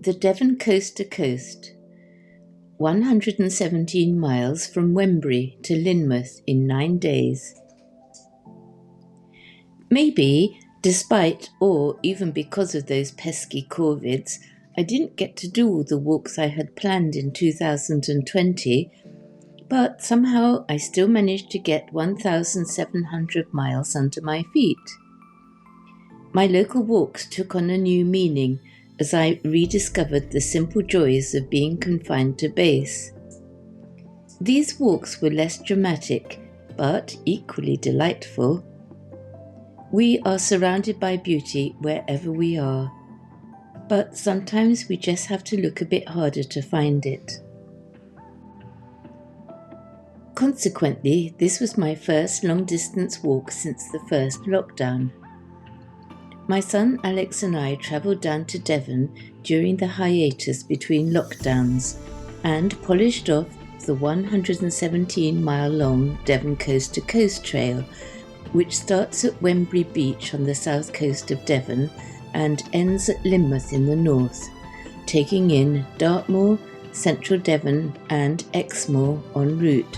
The Devon coast to coast, 117 miles from Wembury to Lynmouth in 9 days. Maybe, despite or even because of those pesky Corvids, I didn't get to do all the walks I had planned in 2020, but somehow I still managed to get 1,700 miles under my feet. My local walks took on a new meaning as I rediscovered the simple joys of being confined to base. These walks were less dramatic, but equally delightful. We are surrounded by beauty wherever we are, but sometimes we just have to look a bit harder to find it. Consequently, this was my first long-distance walk since the first lockdown. My son Alex and I travelled down to Devon during the hiatus between lockdowns and polished off the 117-mile-long Devon Coast to Coast Trail, which starts at Wembury Beach on the south coast of Devon and ends at Lynmouth in the north, taking in Dartmoor, Central Devon and Exmoor en route.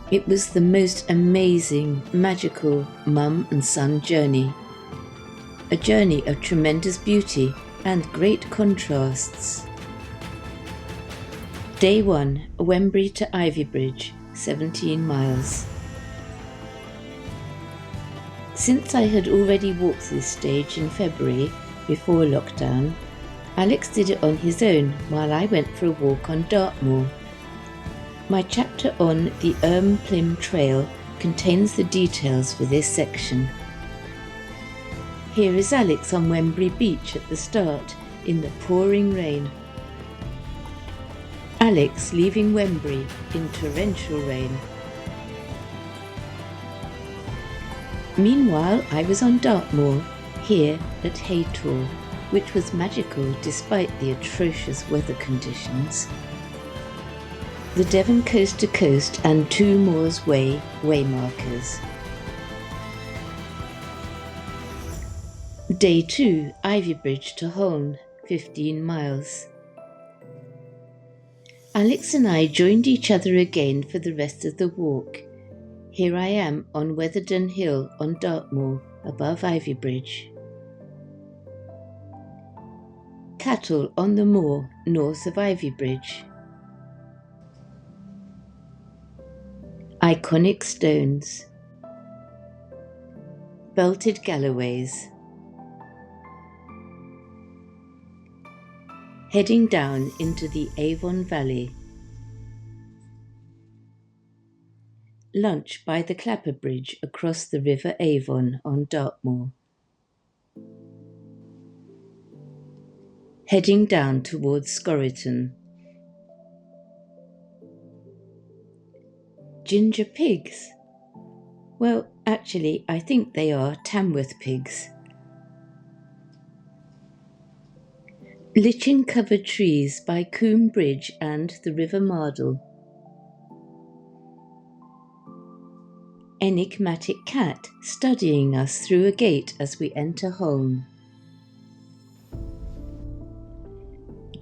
It was the most amazing, magical mum and son journey. A journey of tremendous beauty and great contrasts. Day 1, Wembury to Ivybridge, 17 miles. Since I had already walked this stage in February, before lockdown, Alex did it on his own while I went for a walk on Dartmoor. My chapter on the Plym Trail contains the details for this section. Here is Alex on Wembury Beach at the start, in the pouring rain. Alex leaving Wembury in torrential rain. Meanwhile, I was on Dartmoor, here at Haytor, which was magical despite the atrocious weather conditions. The Devon coast to coast and Two Moors Way waymarkers. Day 2, Ivybridge to Holne, 15 miles. Alex and I joined each other again for the rest of the walk. Here I am on Weatherden Hill on Dartmoor, above Ivybridge. Cattle on the moor north of Ivybridge. Iconic stones. Belted galloways. Heading down into the Avon Valley. Lunch by the Clapper Bridge across the River Avon on Dartmoor. Heading down towards Scorriton. Ginger pigs? Well, actually, I think they are Tamworth pigs. Lichen-covered trees by Coombe Bridge and the River Mardle. Enigmatic cat studying us through a gate as we enter Holne.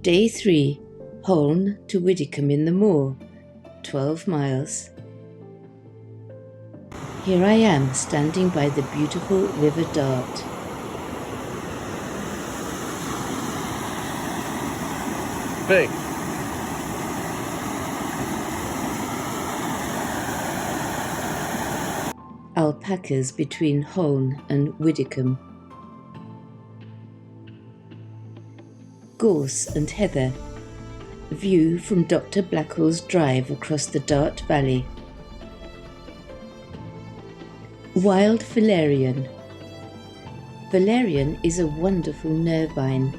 Day 3, Holne to Widdicombe in the Moor, 12 miles. Here I am standing by the beautiful River Dart. Big. Alpacas between Holne and Widdicombe. Gorse and heather. View from Dr. Blackwell's Drive across the Dart Valley. Wild valerian. Valerian is a wonderful nervine,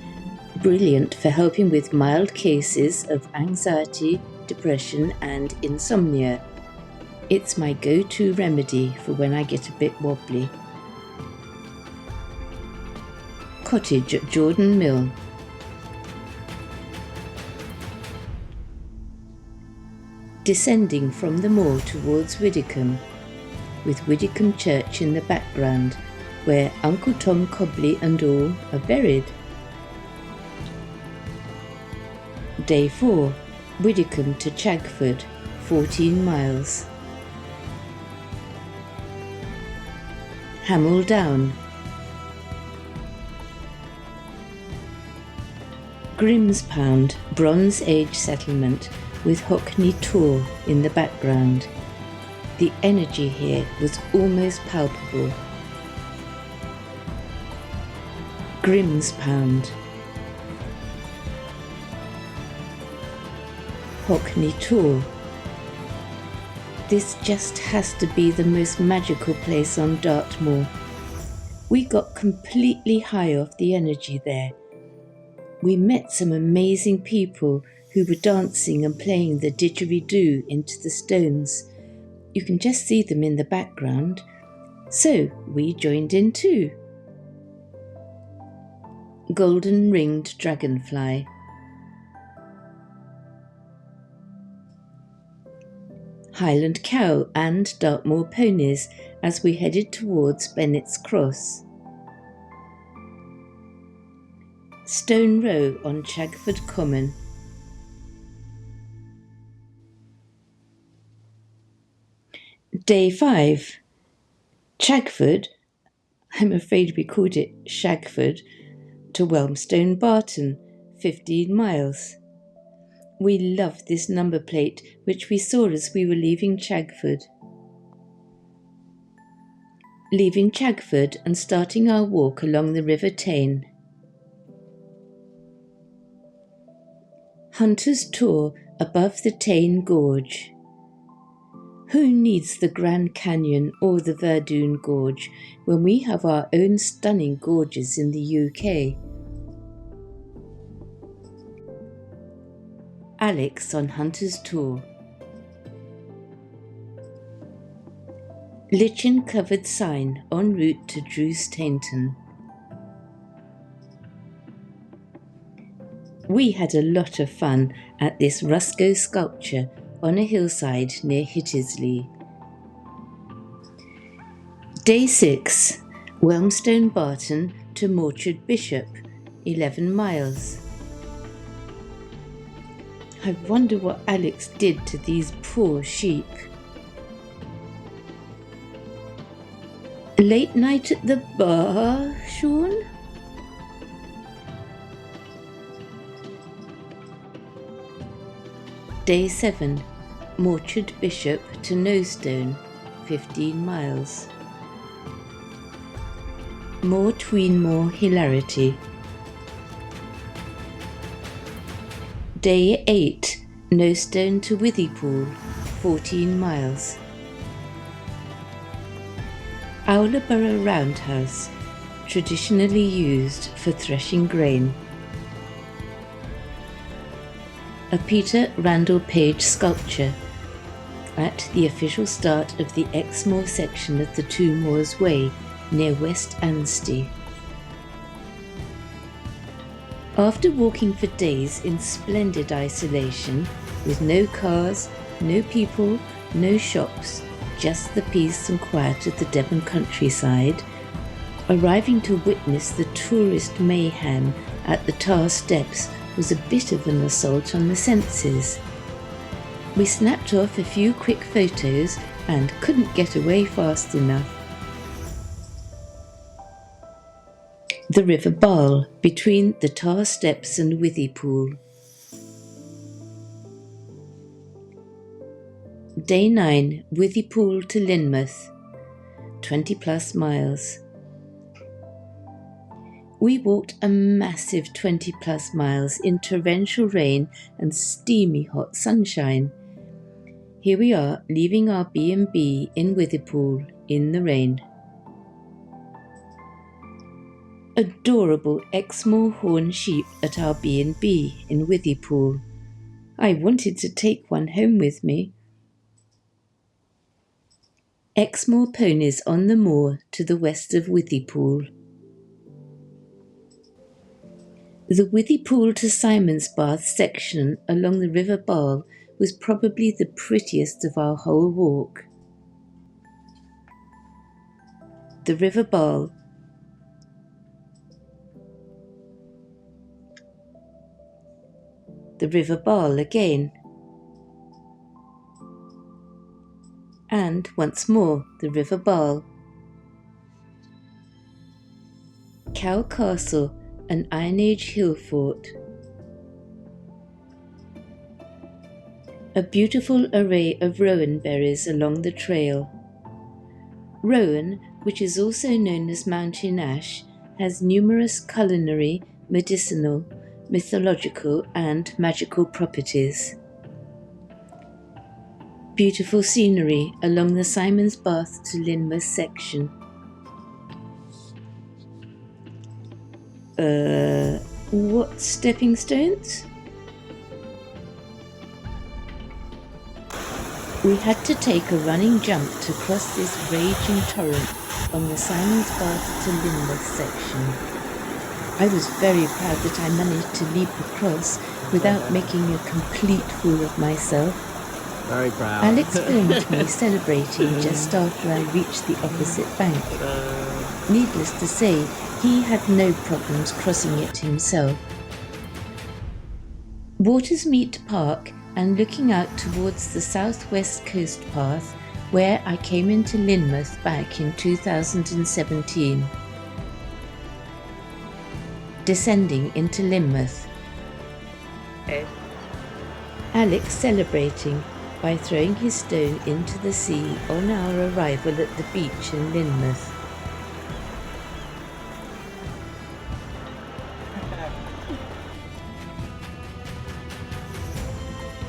brilliant for helping with mild cases of anxiety, depression and insomnia. It's my go-to remedy for when I get a bit wobbly. Cottage at Jordan Mill. Descending from the moor towards Widdicombe, with Widdicombe Church in the background, where Uncle Tom Cobley and all are buried. Day 4, Widdicombe to Chagford, 14 miles. Hamel Down. Grimspound, Bronze Age settlement with Hockney Tor in the background. The energy here was almost palpable. Grimspound. Hockney Tor. This just has to be the most magical place on Dartmoor. We got completely high off the energy there. We met some amazing people who were dancing and playing the didgeridoo into the stones. You can just see them in the background. So we joined in too. Golden ringed dragonfly. Highland cow and Dartmoor ponies as we headed towards Bennett's Cross. Stone Row on Chagford Common. Day 5. Chagford, I'm afraid we called it Shagford, to Whelmstone Barton, 15 miles. We loved this number plate, which we saw as we were leaving Chagford. Leaving Chagford and starting our walk along the River Tane. Hunter's Tor above the Tane Gorge. Who needs the Grand Canyon or the Verdun Gorge when we have our own stunning gorges in the UK? Alex on Hunter's Tor. Lichen-covered sign en route to Drews Tainton. We had a lot of fun at this Rusco sculpture on a hillside near Hittersley. Day 6, Whelmstone Barton to Morchard Bishop, 11 miles. I wonder what Alex did to these poor sheep. Late night at the bar, Sean? Day 7, Morchard Bishop to Knowstone, 15 miles. More Tweenmore hilarity. Day 8, Knowstone to Withypool, 14 miles. Owlerborough Roundhouse, traditionally used for threshing grain. A Peter Randall Page sculpture at the official start of the Exmoor section of the Two Moors Way near West Anstey. After walking for days in splendid isolation, with no cars, no people, no shops, just the peace and quiet of the Devon countryside, arriving to witness the tourist mayhem at the Tar Steps was a bit of an assault on the senses. We snapped off a few quick photos and couldn't get away fast enough. The River Barle, between the Tar Steps and Withypool. Day 9, Withypool to Lynmouth, 20 plus miles. We walked a massive 20 plus miles in torrential rain and steamy hot sunshine. Here we are, leaving our B&B in Withypool in the rain. Adorable Exmoor horn sheep at our B&B in Withypool. I wanted to take one home with me. Exmoor ponies on the moor to the west of Withypool. The Withypool to Simonsbath section along the River Barle was probably the prettiest of our whole walk. The River Barle. the River Barle again. And once more the River Barle. Cow Castle, an Iron Age hill fort. A beautiful array of rowan berries along the trail. Rowan, which is also known as mountain ash, has numerous culinary, medicinal, mythological and magical properties. Beautiful scenery along the Simon's Bath to Lynmouth section. What stepping stones? We had to take a running jump to cross this raging torrent on the Simon's Bath to Lynmouth section. I was very proud that I managed to leap across without making a complete fool of myself. Very proud. Alex filmed me celebrating just after I reached the opposite bank. Needless to say, he had no problems crossing it himself. Watersmeet Park, and looking out towards the southwest coast path where I came into Lynmouth back in 2017. Descending into Lynmouth. Alex celebrating by throwing his stone into the sea on our arrival at the beach in Lynmouth.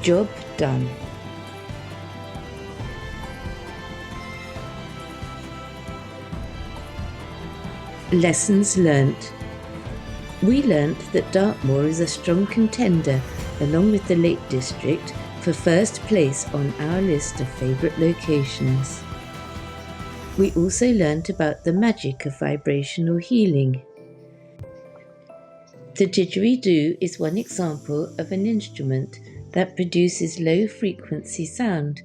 Job done. Lessons learnt. We learnt that Dartmoor is a strong contender, along with the Lake District, for first place on our list of favourite locations. We also learnt about the magic of vibrational healing. The didgeridoo is one example of an instrument that produces low-frequency sound,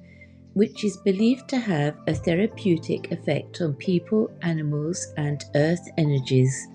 which is believed to have a therapeutic effect on people, animals, and earth energies.